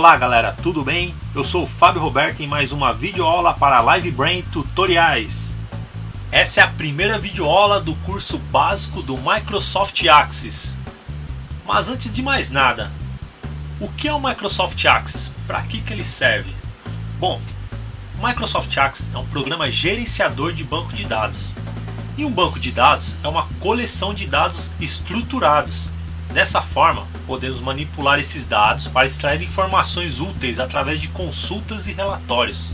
Olá galera, tudo bem? Eu sou o Fábio Roberto em mais uma videoaula para LiveBrain Tutoriais. Essa é a primeira videoaula do curso básico do Microsoft Access. Mas antes de mais nada, o que é o Microsoft Access? Para que ele serve? Bom, o Microsoft Access é um programa gerenciador de banco de dados. E um banco de dados é uma coleção de dados estruturados. Dessa forma, podemos manipular esses dados para extrair informações úteis através de consultas e relatórios.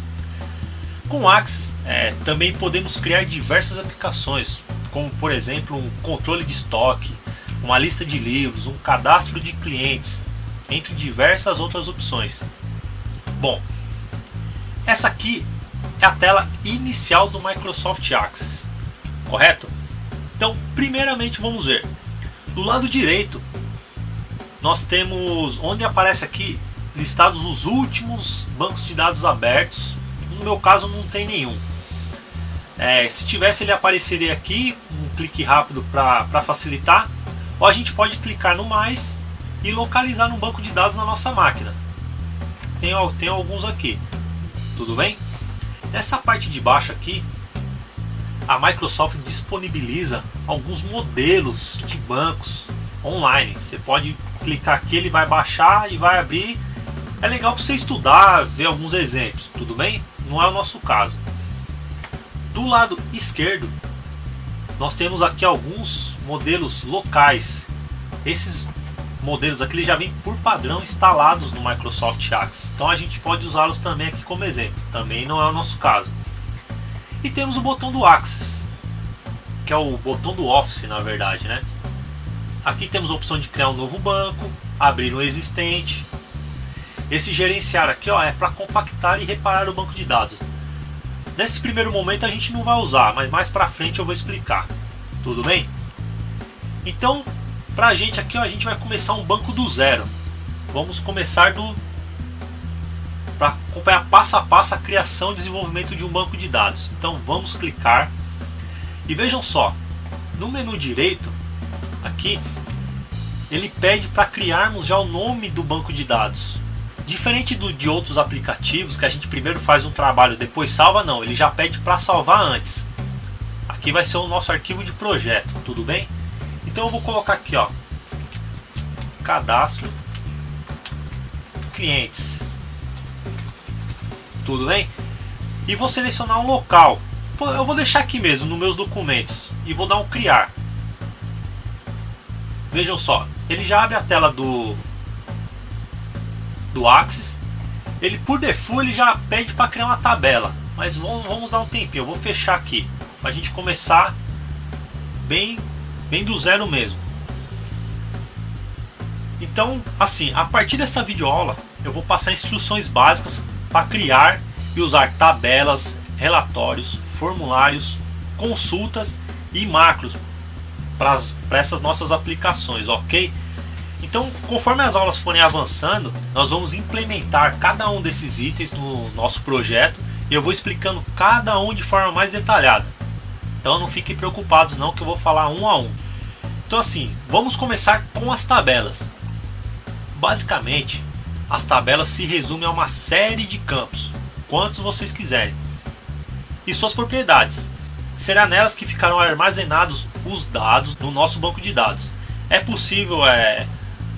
Com o Access, também podemos criar diversas aplicações, como por exemplo um controle de estoque, uma lista de livros, um cadastro de clientes, entre diversas outras opções. Bom, essa aqui é a tela inicial do Microsoft Access, correto? Então, primeiramente vamos ver. Do lado direito, nós temos onde aparece aqui listados os últimos bancos de dados abertos. No meu caso não tem nenhum. Se tivesse, ele apareceria aqui, um clique rápido para facilitar. Ou a gente pode clicar no mais e localizar um banco de dados na nossa máquina. Tem alguns aqui, tudo bem? Nessa parte de baixo aqui, a Microsoft disponibiliza alguns modelos de bancos online. Você pode clicar aqui, ele vai baixar e vai abrir. É legal para você estudar, ver alguns exemplos, tudo bem? Não é o nosso caso. Do lado esquerdo, nós temos aqui alguns modelos locais. Esses modelos aqui já vêm por padrão instalados no Microsoft Access. Então a gente pode usá-los também aqui como exemplo. Também não é o nosso caso. E temos o botão do Access, que é o botão do Office, na verdade, né? Aqui temos a opção de criar um novo banco, abrir um existente. Esse gerenciar aqui, é para compactar e reparar o banco de dados. Nesse primeiro momento a gente não vai usar, mas mais para frente eu vou explicar. Tudo bem? Então, para a gente aqui, a gente vai começar um banco do zero. Vamos começar para acompanhar passo a passo a criação e desenvolvimento de um banco de dados. Então vamos clicar e vejam só, no menu direito aqui ele pede para criarmos já o nome do banco de dados. Diferente de outros aplicativos que a gente primeiro faz um trabalho depois salva, não, ele já pede para salvar antes. Aqui vai ser o nosso arquivo de projeto, tudo bem? Então eu vou colocar aqui, cadastro clientes. Tudo bem? E vou selecionar um local. Eu vou deixar aqui mesmo nos meus documentos e vou dar um criar. Vejam só, ele já abre a tela do Access. Ele por default ele já pede para criar uma tabela, mas vamos dar um tempinho. Eu vou fechar aqui para a gente começar bem do zero mesmo. Então, assim, a partir dessa videoaula eu vou passar instruções básicas para criar e usar tabelas, relatórios, formulários, consultas e macros para essas nossas aplicações, ok? Então, conforme as aulas forem avançando, nós vamos implementar cada um desses itens no nosso projeto e eu vou explicando cada um de forma mais detalhada. Então não fiquem preocupados não, que eu vou falar um a um. Então assim, vamos começar com as tabelas. Basicamente, as tabelas se resumem a uma série de campos, quantos vocês quiserem, e suas propriedades. Será nelas que ficarão armazenados os dados no nosso banco de dados. É possível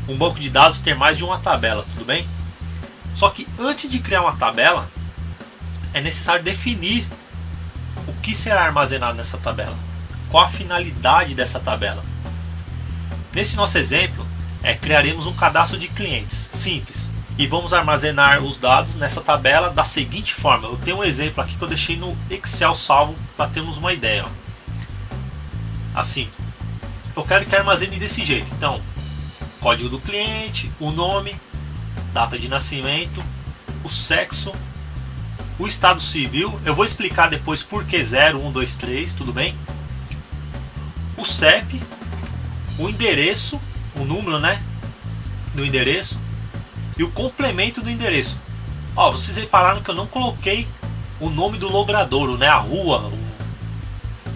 um banco de dados ter mais de uma tabela, tudo bem? Só que antes de criar uma tabela, é necessário definir o que será armazenado nessa tabela, qual a finalidade dessa tabela. Nesse nosso exemplo, criaremos um cadastro de clientes simples e vamos armazenar os dados nessa tabela da seguinte forma. Eu tenho um exemplo aqui que eu deixei no Excel salvo para termos uma ideia. Assim, eu quero que armazene desse jeito. Então, código do cliente, o nome, data de nascimento, o sexo, o estado civil. Eu vou explicar depois por que 0, 1, 2, 3, tudo bem? O CEP, o endereço, o número, do endereço e o complemento do endereço. Vocês repararam que eu não coloquei o nome do logradouro, a rua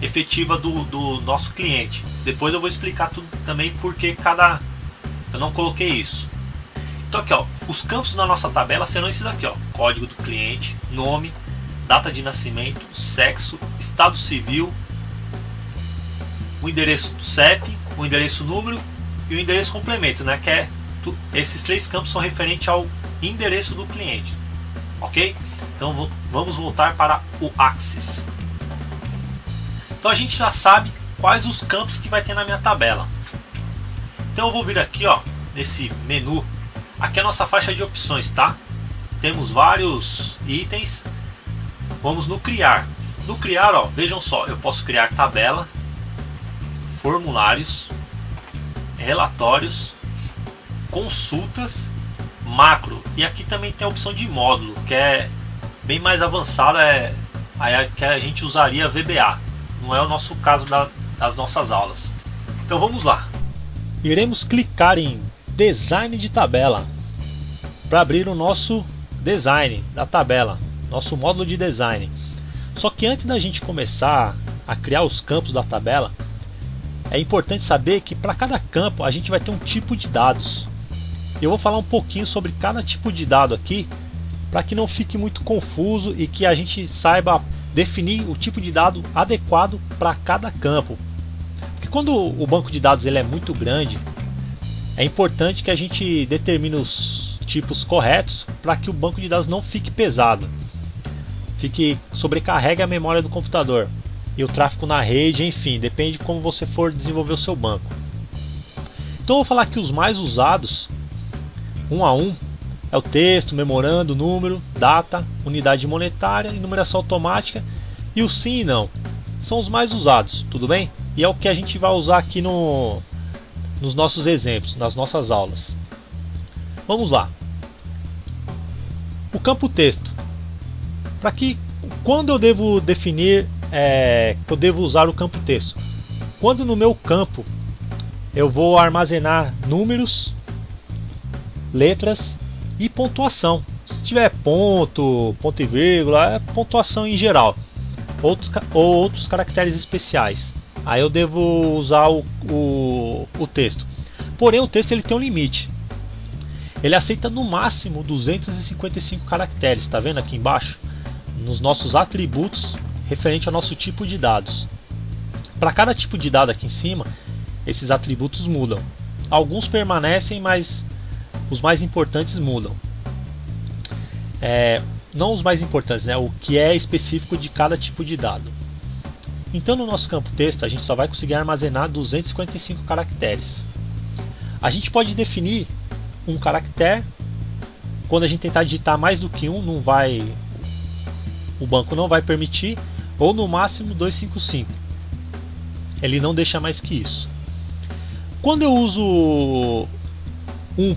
efetiva do nosso cliente. Depois eu vou explicar tudo também porque eu não coloquei isso. Então aqui, ó, os campos da nossa tabela serão esses daqui, ó: código do cliente, nome, data de nascimento, sexo, estado civil, o endereço do CEP, o endereço número e o endereço complemento, né? Que é esses 3 campos são referentes ao endereço do cliente, ok? Então vamos voltar para o Axis. Então a gente já sabe quais os campos que vai ter na minha tabela. Então eu vou vir aqui, ó, nesse menu. Aqui é a nossa faixa de opções, tá? Temos vários itens. Vamos no criar. No criar, ó, vejam só, eu posso criar tabela, formulários, relatórios, consultas, macro. E aqui também tem a opção de módulo, que é bem mais avançada, que a gente usaria VBA. Não é o nosso caso das nossas aulas. Então vamos lá. Iremos clicar em design de tabela para abrir o nosso design da tabela, nosso módulo de design. Só que antes da gente começar a criar os campos da tabela, é importante saber que para cada campo a gente vai ter um tipo de dados. Eu vou falar um pouquinho sobre cada tipo de dado aqui, para que não fique muito confuso e que a gente saiba definir o tipo de dado adequado para cada campo. Porque quando o banco de dados ele é muito grande, é importante que a gente determine os tipos corretos para que o banco de dados não fique pesado, sobrecarregue a memória do computador e o tráfego na rede, enfim, depende de como você for desenvolver o seu banco. Então eu vou falar que os mais usados, um a um, é o texto, memorando, número, data, unidade monetária e numeração automática, e o sim e não são os mais usados, tudo bem? E é o que a gente vai usar aqui nos nossos exemplos, nas nossas aulas. Vamos lá. O campo texto. Para que quando eu devo definir que eu devo usar o campo texto? Quando no meu campo eu vou armazenar números, letras e pontuação. Se tiver ponto e vírgula, é pontuação em geral, outros caracteres especiais. Aí eu devo usar o texto. Porém o texto ele tem um limite. Ele aceita no máximo 255 caracteres. Está vendo aqui embaixo? Nos nossos atributos referente ao nosso tipo de dados. Para cada tipo de dado aqui em cima, esses atributos mudam. Alguns permanecem, mas os mais importantes mudam. Não os mais importantes, né? O que é específico de cada tipo de dado. Então no nosso campo texto a gente só vai conseguir armazenar 255 caracteres. A gente pode definir um caractere. Quando a gente tentar digitar mais do que um, o banco não vai permitir, ou no máximo 255. Ele não deixa mais que isso. Quando eu uso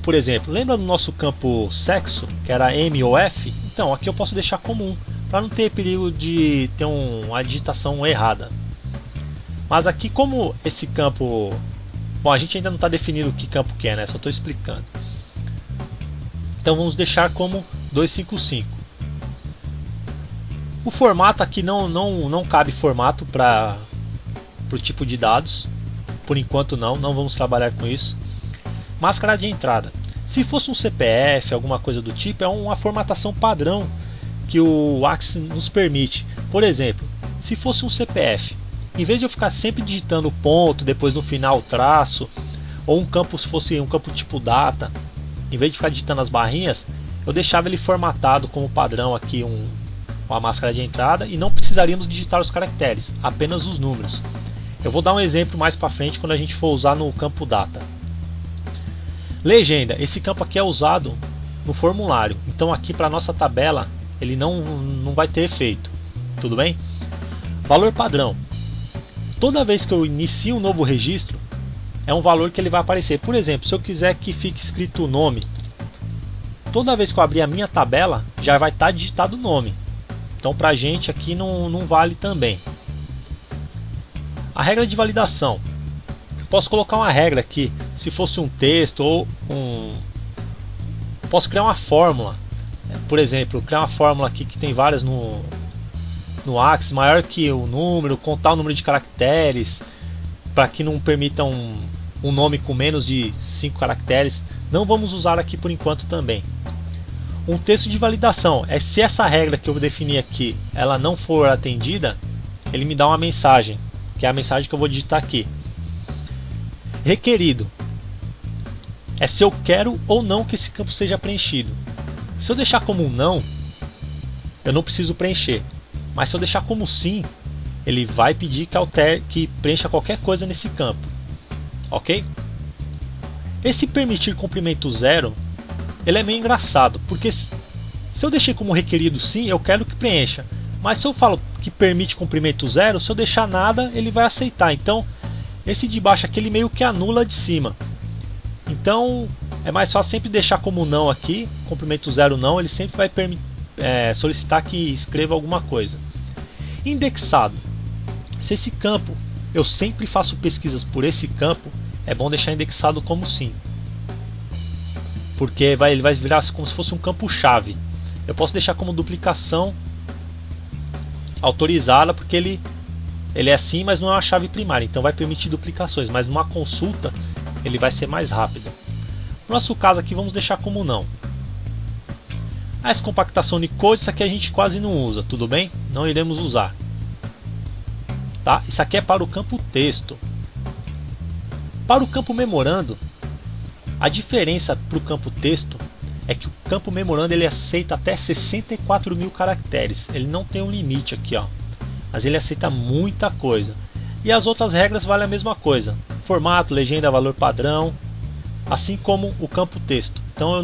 por exemplo, lembra do nosso campo sexo, que era M ou F? Então aqui eu posso deixar como 1, para não ter perigo de ter uma digitação errada. Mas aqui, como esse campo, bom, a gente ainda não está definindo que campo que é, né? Só estou explicando. Então vamos deixar como 255. O formato aqui não cabe formato para o tipo de dados. Por enquanto não vamos trabalhar com isso. Máscara de entrada. Se fosse um CPF, alguma coisa do tipo, é uma formatação padrão que o Axis nos permite. Por exemplo, se fosse um CPF, em vez de eu ficar sempre digitando ponto, depois no final traço, ou se fosse um campo tipo data, em vez de ficar digitando as barrinhas, eu deixava ele formatado como padrão aqui, uma máscara de entrada, e não precisaríamos digitar os caracteres, apenas os números. Eu vou dar um exemplo mais para frente quando a gente for usar no campo data. Legenda, esse campo aqui é usado no formulário, então aqui para nossa tabela ele não vai ter efeito, tudo bem? Valor padrão, toda vez que eu inicio um novo registro, é um valor que ele vai aparecer. Por exemplo, se eu quiser que fique escrito o nome, toda vez que eu abrir a minha tabela, já vai estar digitado o nome, então para a gente aqui não vale também. A regra de validação, posso colocar uma regra aqui, se fosse um texto ou posso criar uma fórmula. Por exemplo, criar uma fórmula aqui que tem várias no Axis, maior que o número, contar o número de caracteres, para que não permita um nome com menos de 5 caracteres. não vamos usar aqui por enquanto também. Um texto de validação é se essa regra que eu defini aqui ela não for atendida, ele me dá uma mensagem, que é a mensagem que eu vou digitar aqui. Requerido é se eu quero ou não que esse campo seja preenchido. Se eu deixar como um não, eu não preciso preencher. Mas se eu deixar como sim, ele vai pedir que preencha qualquer coisa nesse campo. Ok? Esse permitir comprimento zero, ele é meio engraçado, porque se eu deixei como requerido sim, eu quero que preencha. Mas se eu falo que permite comprimento zero, se eu deixar nada, ele vai aceitar. Então, esse de baixo aqui, ele meio que anula de cima. Então, é mais fácil sempre deixar como não aqui, comprimento zero não, ele sempre vai solicitar que escreva alguma coisa. Indexado. Se esse campo, eu sempre faço pesquisas por esse campo, é bom deixar indexado como sim. Porque ele vai virar como se fosse um campo-chave. Eu posso deixar como duplicação autorizada, porque ele é assim, mas não é uma chave primária. Então vai permitir duplicações, mas numa consulta ele vai ser mais rápido. No nosso caso aqui vamos deixar como não. Essa compactação de code, isso aqui a gente quase não usa, tudo bem? Não iremos usar. Tá? Isso aqui é para o campo texto. Para o campo memorando, a diferença para o campo texto é que o campo memorando ele aceita até 64.000 caracteres. Ele não tem um limite aqui, ó, mas ele aceita muita coisa. E as outras regras valem a mesma coisa: formato, legenda, valor padrão, assim como o campo texto. Então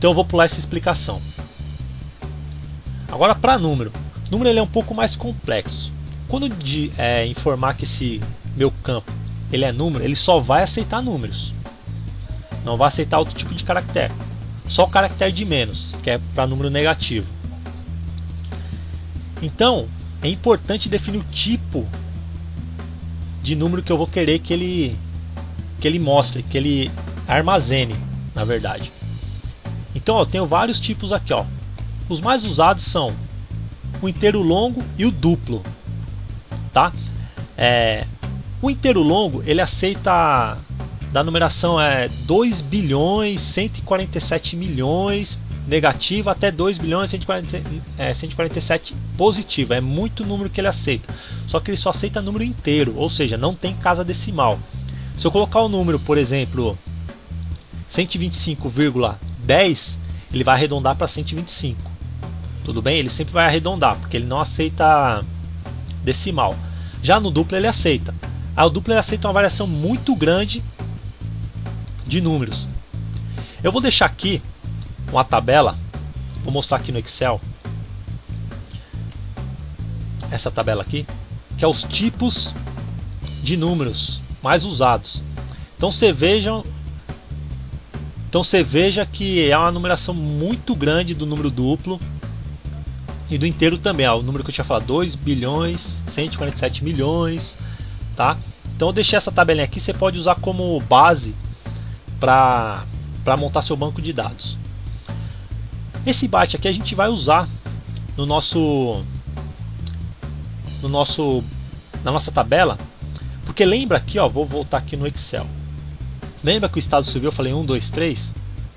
eu vou pular essa explicação. Agora para número. Número ele é um pouco mais complexo. Quando informar que esse meu campo ele é número, ele só vai aceitar números. Não vai aceitar outro tipo de caractere. Só o caractere de menos, que é para número negativo. Então, é importante definir o tipo de número que eu vou querer que ele mostre, que ele armazene, na verdade. Então, eu tenho vários tipos aqui, ó. Os mais usados são o inteiro longo e o duplo, tá? O inteiro longo ele aceita da numeração 2 bilhões 147 milhões negativa até 2 bilhões 147 positiva. É muito número que ele aceita. Só que ele só aceita número inteiro, ou seja, não tem casa decimal. Se eu colocar o número, por exemplo, 125,10, ele vai arredondar para 125. Tudo bem? Ele sempre vai arredondar, porque ele não aceita decimal. Já no duplo ele aceita. O duplo ele aceita uma variação muito grande de números. Eu vou deixar aqui uma tabela, vou mostrar aqui no Excel, essa tabela aqui, que é os tipos de números mais usados. Então você veja que é uma numeração muito grande do número duplo e do inteiro também. O número que eu tinha falado, 2 bilhões 147 milhões, tá? Então eu deixei essa tabelinha aqui, você pode usar como base para montar seu banco de dados. Esse byte aqui a gente vai usar na nossa tabela, porque lembra aqui, ó, vou voltar aqui no Excel. Lembra que o estado civil eu falei 1, 2, 3?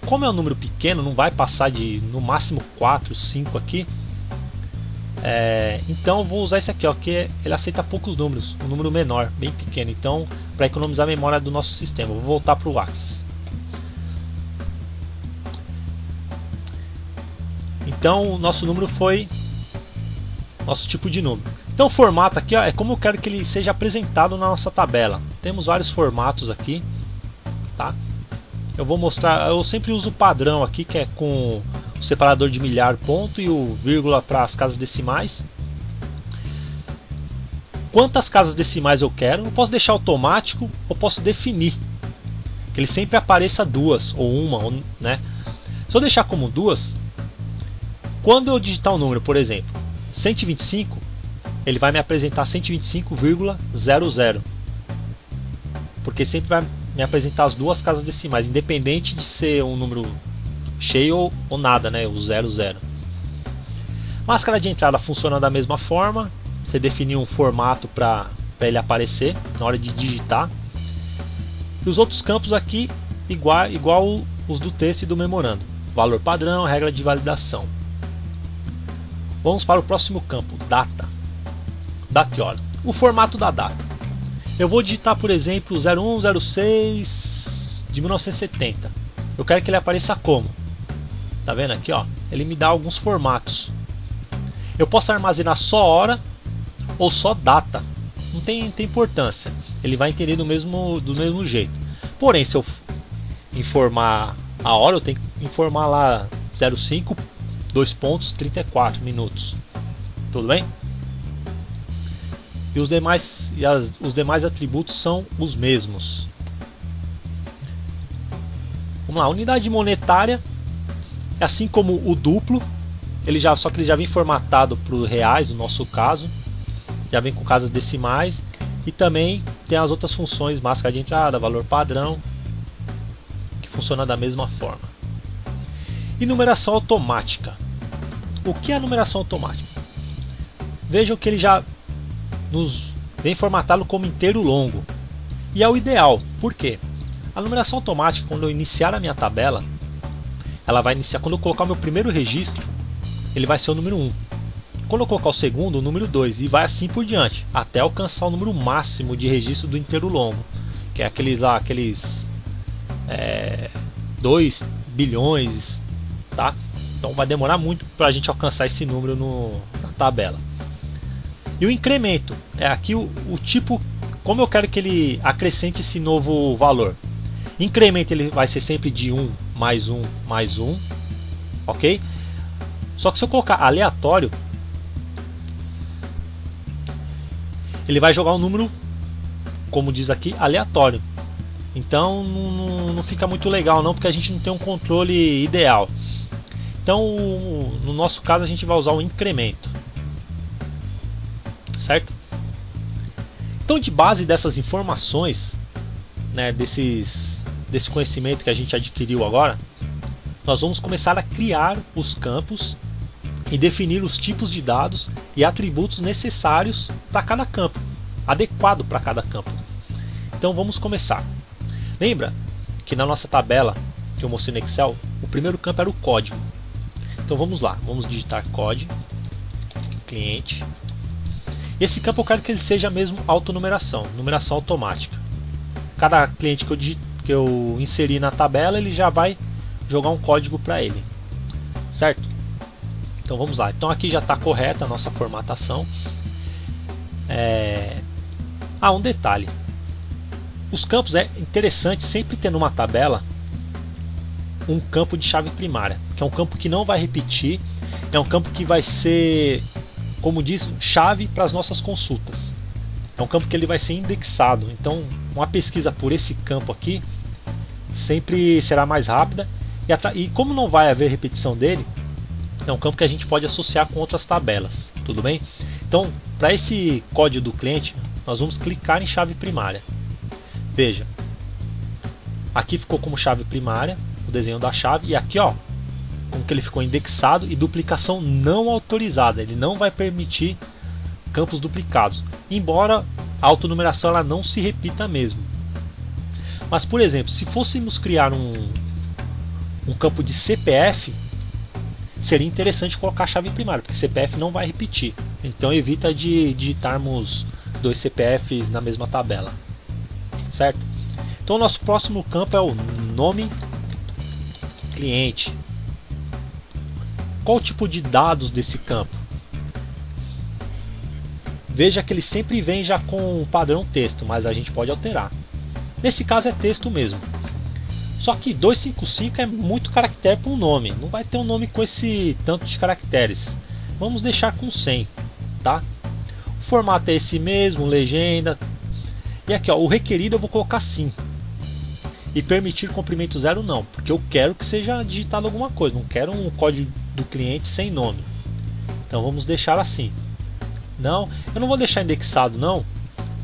Como é um número pequeno, não vai passar de no máximo 4, 5 aqui. Então eu vou usar esse aqui, ó, que ele aceita poucos números, um número menor, bem pequeno. Então, para economizar a memória do nosso sistema, eu vou voltar para o Axis. Então, o nosso número foi nosso tipo de número. Então, o formato aqui, ó, é como eu quero que ele seja apresentado na nossa tabela. Temos vários formatos aqui, tá? Eu vou mostrar, eu sempre uso o padrão aqui, que é com o separador de milhar, ponto, e o vírgula para as casas decimais. Quantas casas decimais eu quero? Eu posso deixar automático ou posso definir que ele sempre apareça duas ou uma, né? Se eu deixar como duas, quando eu digitar um número, por exemplo, 125, ele vai me apresentar 125,00, porque sempre vai me apresentar as duas casas decimais, independente de ser um número cheio ou nada, né? O 00. Máscara de entrada funciona da mesma forma. Você definir um formato para ele aparecer na hora de digitar. E os outros campos aqui igual os do texto e do memorando. Valor padrão, regra de validação. Vamos para o próximo campo, data. Data e hora. O formato da data. Eu vou digitar, por exemplo, 01/06 de 1970. Eu quero que ele apareça como? Tá vendo aqui, ó? Ele me dá alguns formatos. Eu posso armazenar só hora ou só data. Não tem importância. Ele vai entender do mesmo jeito. Porém, se eu informar a hora, eu tenho que informar lá 05 2.34 minutos. Tudo bem? E os demais atributos são os mesmos. Vamos lá, unidade monetária é assim como o duplo, só que ele já vem formatado para os reais, no nosso caso, já vem com casas decimais, e também tem as outras funções, máscara de entrada, valor padrão, que funciona da mesma forma. E numeração automática. O que é a numeração automática? Vejam que ele já nos vem formatado como inteiro longo. E é o ideal. Por quê? A numeração automática, quando eu iniciar a minha tabela, ela vai iniciar, quando eu colocar o meu primeiro registro, ele vai ser o número 1. Quando eu colocar o segundo, o número 2, e vai assim por diante, até alcançar o número máximo de registro do inteiro longo, que é aqueles 2 bilhões, tá? Então vai demorar muito para a gente alcançar esse número na tabela. E o incremento é aqui o tipo, como eu quero que ele acrescente esse novo valor. Incremento ele vai ser sempre de 1 mais 1 mais 1, ok? Só que se eu colocar aleatório, ele vai jogar um número, como diz aqui, aleatório. Então não fica muito legal não, porque a gente não tem um controle ideal. Então no nosso caso a gente vai usar o incremento, certo? Então, de base dessas informações, né, desse conhecimento que a gente adquiriu agora, nós vamos começar a criar os campos e definir os tipos de dados e atributos necessários para cada campo, adequado para cada campo. Então vamos começar. Lembra que na nossa tabela que eu mostrei no Excel, o primeiro campo era o código. Então vamos lá, vamos digitar código, cliente. Esse campo eu quero que ele seja mesmo autonumeração, numeração automática. Cada cliente que eu inserir na tabela, ele já vai jogar um código para ele, certo? Então vamos lá. Então aqui já está correta a nossa formatação. Um detalhe: os campos é interessante sempre ter numa tabela um campo de chave primária, que é um campo que não vai repetir, é um campo que vai ser, como diz, chave para as nossas consultas. É um campo que ele vai ser indexado. Então uma pesquisa por esse campo aqui sempre será mais rápida, e como não vai haver repetição dele, é um campo que a gente pode associar com outras tabelas, tudo bem? Então, para esse código do cliente, nós vamos clicar em chave primária. Veja, aqui ficou como chave primária o desenho da chave, e aqui, ó, como que ele ficou indexado e duplicação não autorizada. Ele não vai permitir campos duplicados, embora a autonumeração ela não se repita mesmo. Mas, por exemplo, se fôssemos criar um campo de CPF, seria interessante colocar a chave primária, porque CPF não vai repetir. Então evita de digitarmos 2 CPFs na mesma tabela, certo? Então o nosso próximo campo é o nome cliente. Qual o tipo de dados desse campo? Veja que ele sempre vem já com o padrão texto, mas a gente pode alterar. Nesse caso é texto mesmo. Só que 255 é muito caractere para um nome. Não vai ter um nome com esse tanto de caracteres. Vamos deixar com 100, tá? O formato é esse mesmo, legenda. E aqui, ó, o requerido eu vou colocar sim. E permitir comprimento 0 não, porque eu quero que seja digitado alguma coisa. Não quero um código do cliente sem nome. Então vamos deixar assim. Não, eu não vou deixar indexado não,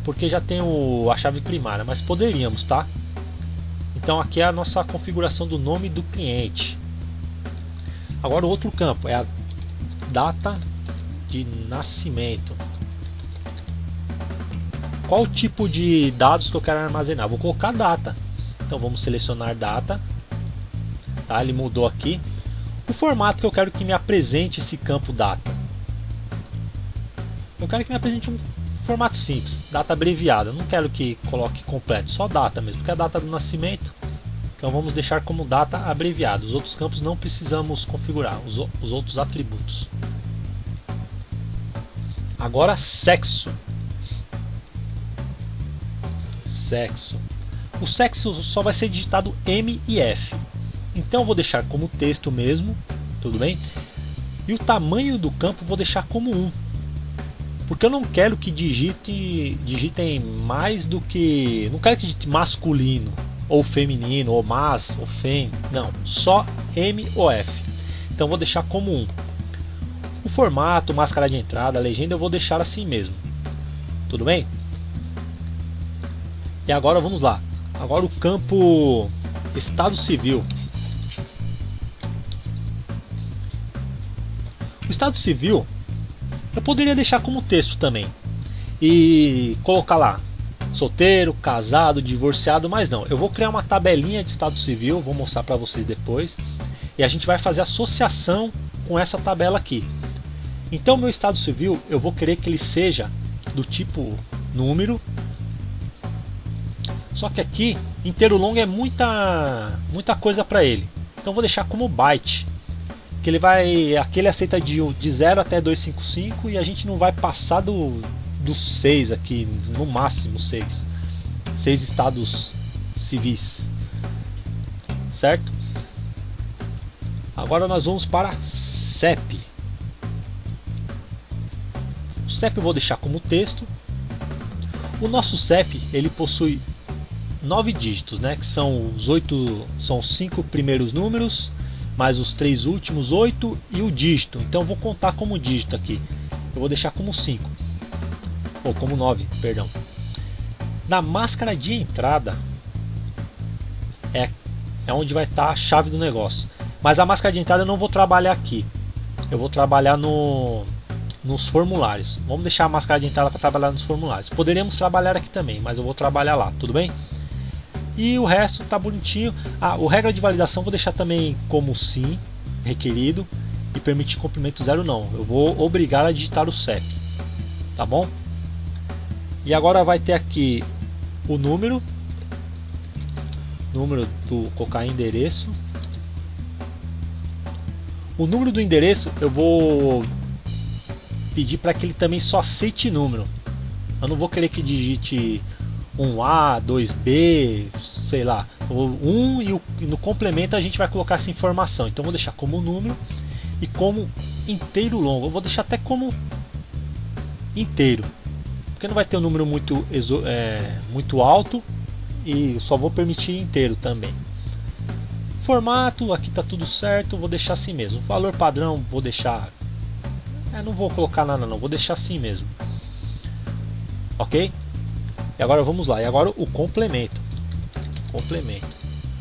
porque já tem a chave primária, mas poderíamos, tá? Então aqui é a nossa configuração do nome do cliente. Agora o outro campo é a data de nascimento. Qual o tipo de dados que eu quero armazenar? Vou colocar data. Então vamos selecionar data, tá? Ele mudou aqui. O formato que eu quero que me apresente esse campo data, eu quero que me apresente um formato simples, data abreviada. Eu não quero que coloque completo, só data mesmo, que é a data do nascimento. Então vamos deixar como data abreviada. Os outros campos não precisamos configurar, os outros atributos. Agora sexo. O sexo só vai ser digitado M e F. Então eu vou deixar como texto mesmo, tudo bem? E o tamanho do campo vou deixar como 1. Porque eu não quero que digitem mais do que... Não quero que digite masculino, ou feminino, ou mas, ou fem. Não, só M ou F. Então eu vou deixar como 1. O formato, máscara de entrada, a legenda eu vou deixar assim mesmo. Tudo bem? E agora vamos lá. Agora o campo Estado Civil. O Estado Civil eu poderia deixar como texto também e colocar lá solteiro, casado, divorciado, mas não. Eu vou criar uma tabelinha de Estado Civil, vou mostrar para vocês depois, e a gente vai fazer associação com essa tabela aqui. Então meu Estado Civil eu vou querer que ele seja do tipo número, só que aqui inteiro longo é muita coisa para ele, então vou deixar como byte. Que ele vai, aqui ele aceita de 0 até 255 e a gente não vai passar dos 6 aqui, no máximo 6 estados civis, certo? Agora nós vamos para CEP. O CEP eu vou deixar como texto. O nosso CEP ele possui 9 dígitos, né? Que são os 5 primeiros números mais os 3 últimos 8 e o dígito. Então eu vou contar como dígito aqui. Eu vou deixar como 5 ou como 9, perdão. Na máscara de entrada é onde vai estar a chave do negócio. Mas a máscara de entrada eu não vou trabalhar aqui. Eu vou trabalhar nos formulários. Vamos deixar a máscara de entrada para trabalhar nos formulários. Poderíamos trabalhar aqui também, mas eu vou trabalhar lá, tudo bem? E o resto tá bonitinho. O regra de validação vou deixar também como sim, requerido, e permitir comprimento 0 não. Eu vou obrigar a digitar o CEP, tá bom? E agora vai ter aqui o número do colocar endereço. O número do endereço eu vou pedir para que ele também só aceite número. Eu não vou querer que digite 1A, 2B, sei lá, 1 e no complemento a gente vai colocar essa informação. Então eu vou deixar como número e como inteiro longo. Eu vou deixar até como inteiro, porque não vai ter um número muito alto e só vou permitir inteiro também. Formato, aqui tá tudo certo, vou deixar assim mesmo. Valor padrão vou deixar, não vou colocar nada não, vou deixar assim mesmo. Ok? E agora vamos lá, e agora o complemento.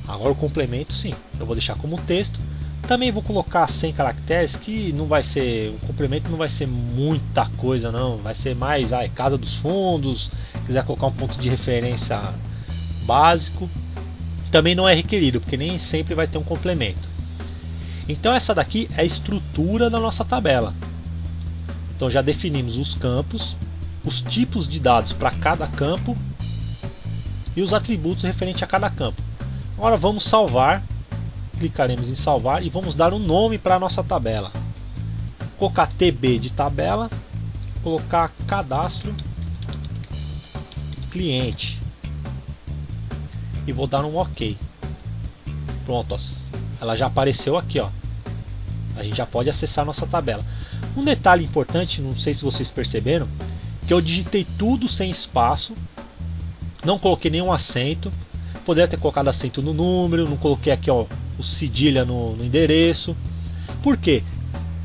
Agora o complemento sim, eu vou deixar como texto. Também vou colocar 100 caracteres, que não vai ser, o complemento não vai ser muita coisa não, vai ser mais casa dos fundos, quiser colocar um ponto de referência básico, também não é requerido, porque nem sempre vai ter um complemento. Então essa daqui é a estrutura da nossa tabela. Então já definimos os campos, os tipos de dados para cada campo e os atributos referentes a cada campo. Agora vamos salvar, clicaremos em salvar e vamos dar um nome para a nossa tabela. Colocar TB de tabela, colocar cadastro cliente e vou dar um OK. Pronto, ela já apareceu aqui, ó. A gente já pode acessar a nossa tabela. Um detalhe importante, não sei se vocês perceberam, que eu digitei tudo sem espaço, não coloquei nenhum acento. Poderia ter colocado acento no número, não coloquei aqui o cedilha no endereço. Por quê?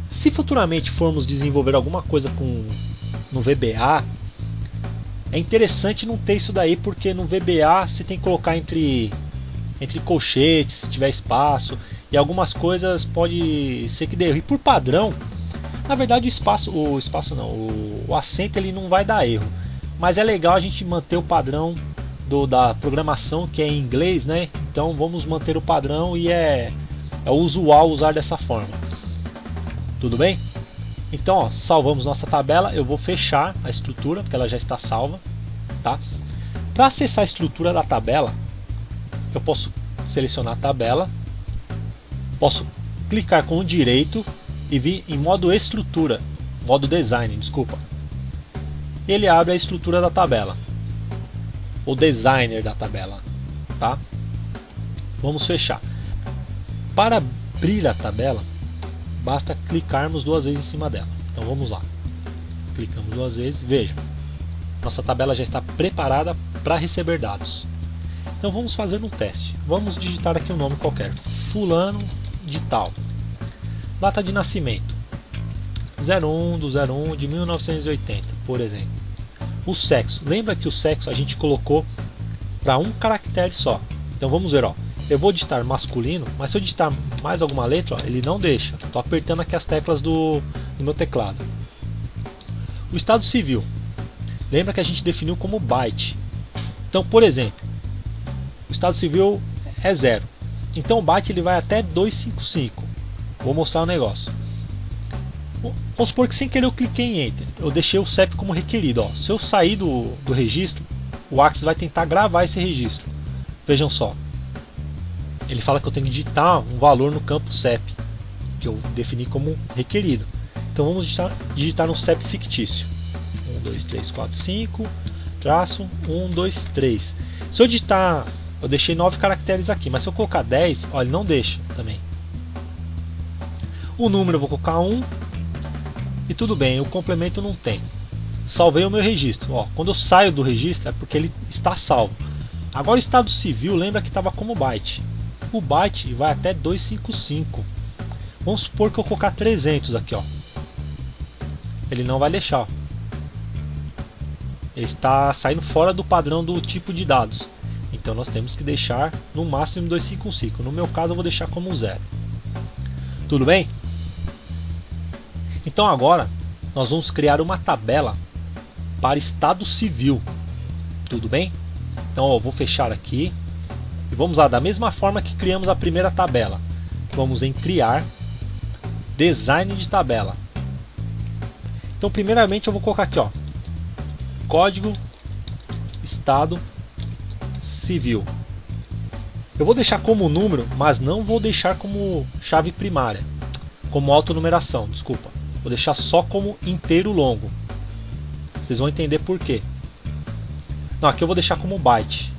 Se futuramente formos desenvolver alguma coisa no VBA, é interessante não ter isso daí, porque no VBA você tem que colocar entre colchetes, se tiver espaço, e algumas coisas pode ser que dê erro. E por padrão, na verdade o acento ele não vai dar erro, mas é legal a gente manter o padrão da programação que é em inglês, né? Então vamos manter o padrão e é usual usar dessa forma. Tudo bem? Então, ó, salvamos nossa tabela. Eu vou fechar a estrutura porque ela já está salva, tá? Para acessar a estrutura da tabela, eu posso selecionar a tabela, posso clicar com o direito e vir em modo estrutura, modo design, desculpa. Ele abre a estrutura da tabela, o designer da tabela, tá? Vamos fechar. Para abrir a tabela, basta clicarmos 2 vezes em cima dela. Então vamos lá. Clicamos 2 vezes. Veja, nossa tabela já está preparada para receber dados. Então vamos fazer um teste. Vamos digitar aqui um nome qualquer. Fulano de tal. Data de nascimento 01/01 de 1980, por exemplo. O sexo. Lembra que o sexo a gente colocou para um caractere só. Então vamos ver, ó. Eu vou digitar masculino, mas se eu digitar mais alguma letra, ó, ele não deixa. Estou apertando aqui as teclas do meu teclado. O estado civil. Lembra que a gente definiu como byte. Então, por exemplo, o estado civil é 0. Então o byte ele vai até 255. Vou mostrar um negócio. Vamos supor que sem querer eu cliquei em Enter. Eu deixei o CEP como requerido. Ó. Se eu sair do registro, o Axis vai tentar gravar esse registro. Vejam só. Ele fala que eu tenho que digitar um valor no campo CEP, que eu defini como requerido. Então vamos digitar um CEP fictício. 1, 2, 3, 4, 5, traço 1, 2, 3. Se eu digitar, eu deixei 9 caracteres aqui, mas se eu colocar 10, ó, ele não deixa também. O número eu vou colocar 1 e tudo bem, o complemento não tem. Salvei o meu registro. Ó, quando eu saio do registro é porque ele está salvo. Agora o estado civil, lembra que estava como byte. O byte vai até 255. Vamos supor que eu colocar 300 aqui, ó. Ele não vai deixar. Ele está saindo fora do padrão do tipo de dados. Então nós temos que deixar no máximo 255. No meu caso eu vou deixar como 0. Tudo bem? Então agora nós vamos criar uma tabela para estado civil. Tudo bem? Então ó, eu vou fechar aqui. E vamos lá, da mesma forma que criamos a primeira tabela. Vamos em criar, design de tabela. Então primeiramente eu vou colocar aqui, ó, código estado civil. Eu vou deixar como número, mas não vou deixar como chave primária, como autonumeração, desculpa. Vou deixar só como inteiro longo. Vocês vão entender por quê. Não, aqui eu vou deixar como byte.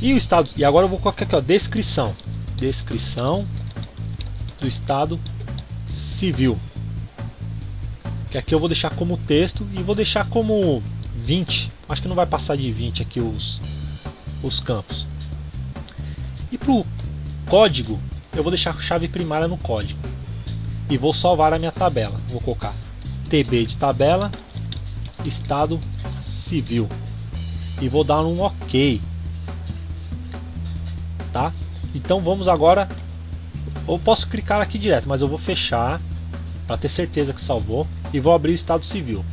E o estado, e agora eu vou colocar aqui, ó, descrição do estado civil. Que aqui eu vou deixar como texto e vou deixar como 20. Acho que não vai passar de 20 aqui os campos. E para o código, eu vou deixar chave primária no código. E vou salvar a minha tabela. Vou colocar TB de tabela, estado civil. E vou dar um OK. Tá? Então vamos agora. Eu posso clicar aqui direto, mas eu vou fechar para ter certeza que salvou. E vou abrir o estado civil.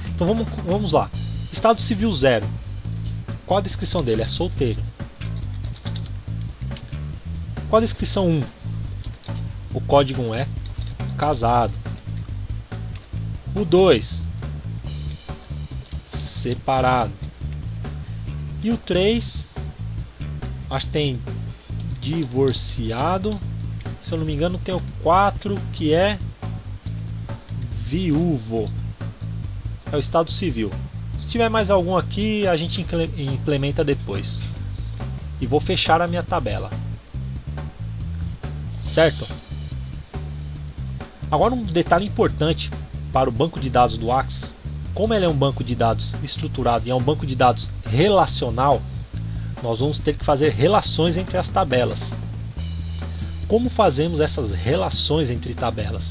Então vamos lá. Estado civil 0. Qual a descrição dele? É solteiro. Qual a descrição 1? O código 1 é casado. O 2, separado. E o 3, acho que tem divorciado. Se eu não me engano, tem o 4 que é viúvo. É o estado civil. Se tiver mais algum aqui, a gente implementa depois. E vou fechar a minha tabela. Certo? Agora um detalhe importante para o banco de dados do Axis. Como ele é um banco de dados estruturado e é um banco de dados relacional, nós vamos ter que fazer relações entre as tabelas. Como fazemos essas relações entre tabelas?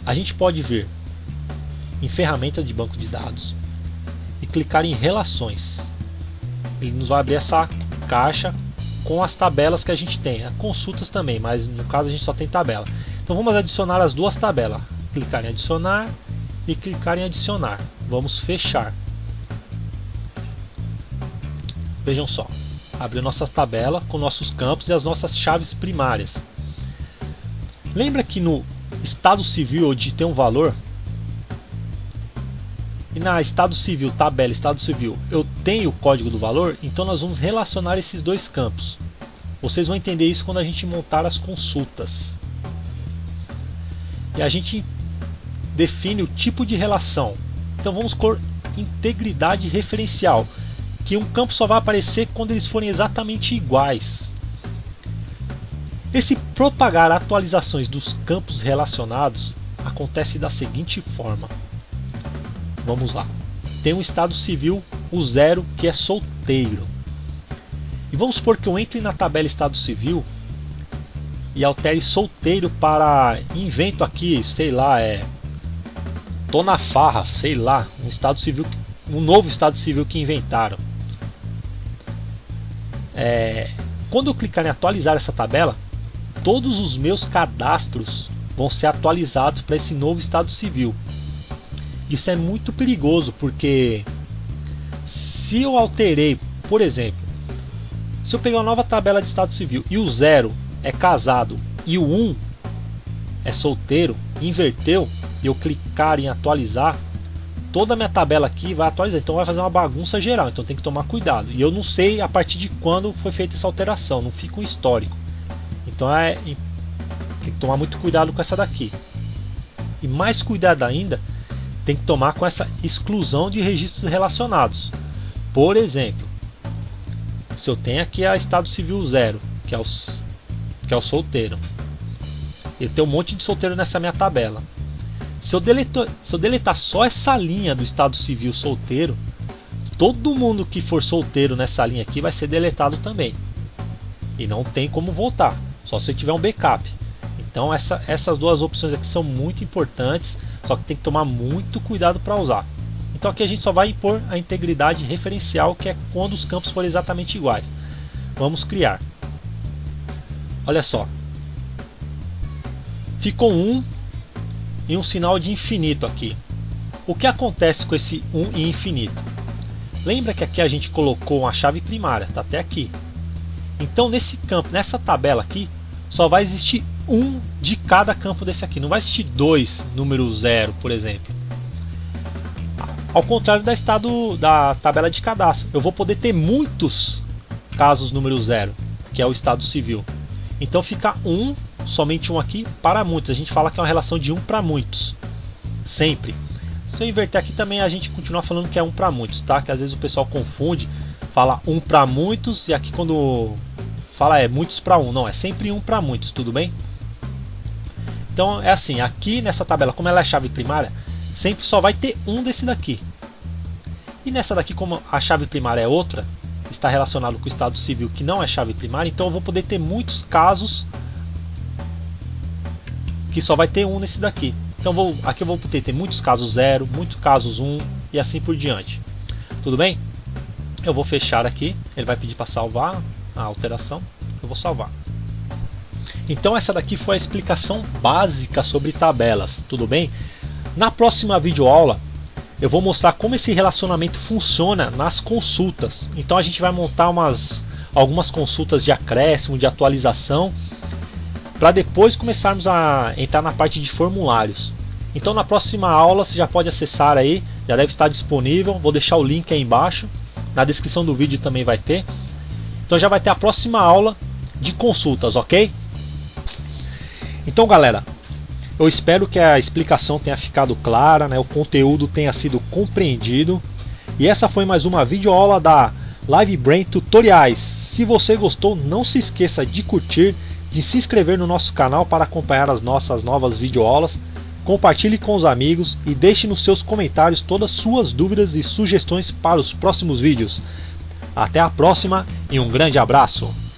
A gente pode vir em ferramenta de banco de dados e clicar em relações. Ele nos vai abrir essa caixa com as tabelas que a gente tem, consultas também, mas no caso a gente só tem tabela. Então vamos adicionar as duas tabelas, clicar em adicionar e clicar em adicionar. Vamos fechar. vejam só, abriu nossa tabela com nossos campos e as nossas chaves primárias. Lembra que no estado civil eu digitei um valor? E na estado civil, tabela estado civil, eu tenho o código do valor? Então nós vamos relacionar esses dois campos. Vocês vão entender isso quando a gente montar as consultas. E a gente define o tipo de relação. Então vamos por integridade referencial, que um campo só vai aparecer quando eles forem exatamente iguais. Esse propagar atualizações dos campos relacionados acontece da seguinte forma. Vamos lá. Tem um estado civil, o 0, que é solteiro. E vamos supor que eu entre na tabela estado civil e altere solteiro para, invento aqui, sei lá, tô na farra, sei lá, um estado civil, um novo estado civil que inventaram. Quando eu clicar em atualizar essa tabela, todos os meus cadastros vão ser atualizados para esse novo estado civil. Isso é muito perigoso, porque se eu alterei, por exemplo, se eu pegar uma nova tabela de estado civil e o 0 é casado e o 1 é solteiro, inverteu, e eu clicar em atualizar, toda a minha tabela aqui vai atualizar, então vai fazer uma bagunça geral, então tem que tomar cuidado. E eu não sei a partir de quando foi feita essa alteração, não fica um histórico. Então tem que tomar muito cuidado com essa daqui. E mais cuidado ainda, tem que tomar com essa exclusão de registros relacionados. Por exemplo, se eu tenho aqui a estado civil 0, que é o solteiro, eu tenho um monte de solteiro nessa minha tabela. Se eu deletar só essa linha do estado civil solteiro, todo mundo que for solteiro nessa linha aqui vai ser deletado também. E não tem como voltar, só se tiver um backup. Então essas duas opções aqui são muito importantes, só que tem que tomar muito cuidado para usar. Então aqui a gente só vai impor a integridade referencial, que é quando os campos forem exatamente iguais. Vamos criar. Olha só. Ficou 1 e um sinal de infinito aqui. O que acontece com esse 1 e infinito? Lembra que aqui a gente colocou uma chave primária, tá até aqui. Então nesse campo, nessa tabela aqui, só vai existir um de cada campo desse aqui. Não vai existir 2 número 0, por exemplo. Ao contrário da tabela de cadastro, eu vou poder ter muitos casos número 0, que é o estado civil. Então fica somente um aqui para muitos. A gente fala que é uma relação de 1 para muitos, sempre. Se eu inverter aqui também a gente continua falando que é 1 para muitos, tá? Que às vezes o pessoal confunde, fala 1 para muitos, e aqui quando fala muitos para 1, não, é sempre 1 para muitos, tudo bem? Então é assim, aqui nessa tabela, como ela é chave primária, sempre só vai ter um desse daqui. E nessa daqui, como a chave primária é outra, está relacionado com o estado civil que não é chave primária, então eu vou poder ter muitos casos que só vai ter um nesse daqui. Então aqui eu vou poder ter muitos casos 0, muitos casos 1 e assim por diante. Tudo bem? Eu vou fechar aqui, ele vai pedir para salvar a alteração, eu vou salvar. Então essa daqui foi a explicação básica sobre tabelas, tudo bem? Na próxima videoaula eu vou mostrar como esse relacionamento funciona nas consultas. Então a gente vai montar algumas consultas de acréscimo, de atualização, para depois começarmos a entrar na parte de formulários. Então na próxima aula você já pode acessar aí, já deve estar disponível, vou deixar o link aí embaixo, na descrição do vídeo também vai ter. Então já vai ter a próxima aula de consultas, ok? Então galera, eu espero que a explicação tenha ficado clara, né? O conteúdo tenha sido compreendido. E essa foi mais uma videoaula da Live Brain Tutoriais. Se você gostou, não se esqueça de curtir, de se inscrever no nosso canal para acompanhar as nossas novas videoaulas. Compartilhe com os amigos e deixe nos seus comentários todas as suas dúvidas e sugestões para os próximos vídeos. Até a próxima e um grande abraço!